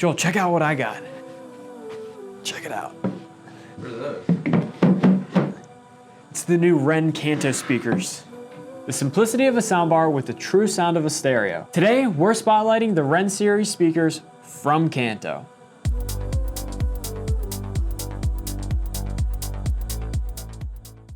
Joel, check out what I got. Check it out. What are those? It's the new Ren Kanto speakers. The simplicity of a soundbar with the true sound of a stereo. Today, we're spotlighting the Ren series speakers from Kanto.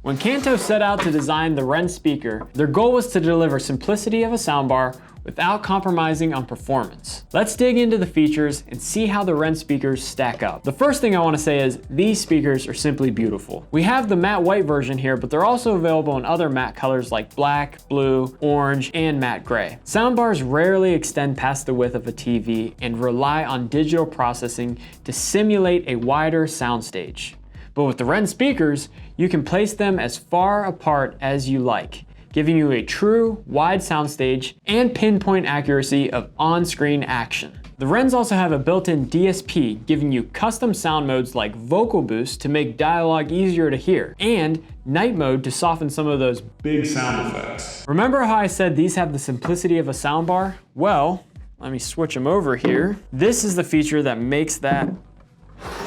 When Kanto set out to design the Ren speaker, their goal was to deliver simplicity of a soundbar without compromising on performance. Let's dig into the features and see how the Ren speakers stack up. The first thing I want to say is these speakers are simply beautiful. We have the matte white version here, but they're also available in other matte colors like black, blue, orange, and matte gray. Soundbars rarely extend past the width of a TV and rely on digital processing to simulate a wider soundstage. But with the Ren speakers, you can place them as far apart as you like, giving you a true wide soundstage and pinpoint accuracy of on-screen action. The Rens also have a built-in DSP, giving you custom sound modes like vocal boost to make dialogue easier to hear, and night mode to soften some of those big sound effects. Remember how I said these have the simplicity of a soundbar? Well, let me switch them over here. This is the feature that makes that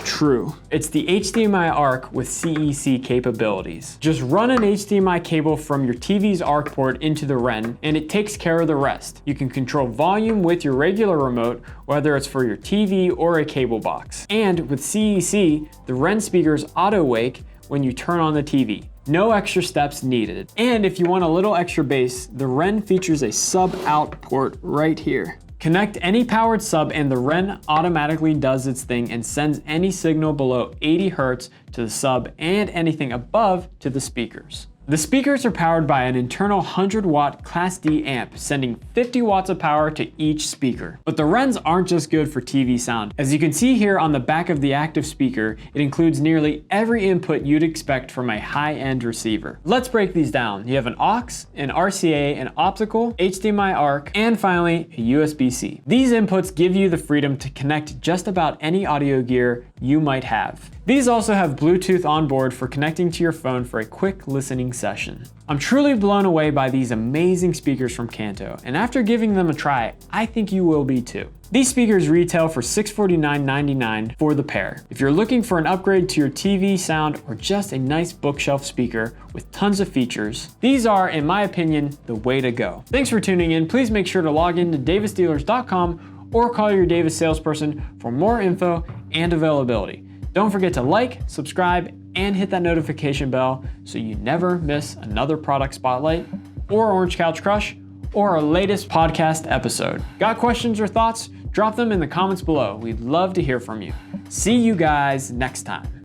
true. It's the HDMI ARC with CEC capabilities. Just run an HDMI cable from your TV's ARC port into the Ren, and it takes care of the rest. You can control volume with your regular remote, whether it's for your TV or a cable box. And with CEC, the Ren speakers auto wake when you turn on the TV. No extra steps needed. And if you want a little extra bass, the Ren features a sub-out port right here. Connect any powered sub and the Ren automatically does its thing and sends any signal below 80 Hertz to the sub and anything above to the speakers. The speakers are powered by an internal 100-watt Class D amp, sending 50 watts of power to each speaker. But the Rens aren't just good for TV sound. As you can see here on the back of the active speaker, it includes nearly every input you'd expect from a high-end receiver. Let's break these down. You have an aux, an RCA, an optical, HDMI ARC, and finally, a USB-C. These inputs give you the freedom to connect just about any audio gear you might have. These also have Bluetooth on board for connecting to your phone for a quick listening session. I'm truly blown away by these amazing speakers from Kanto, and after giving them a try, I think you will be too. These speakers retail for $649.99 for the pair. If you're looking for an upgrade to your TV sound or just a nice bookshelf speaker with tons of features, these are, in my opinion, the way to go. Thanks for tuning in. Please make sure to log in to davisdealers.com or call your Davis salesperson for more info and availability. Don't forget to like, subscribe, and hit that notification bell so you never miss another product spotlight or Orange Couch Crush or our latest podcast episode. Got questions or thoughts? Drop them in the comments below. We'd love to hear from you. See you guys next time.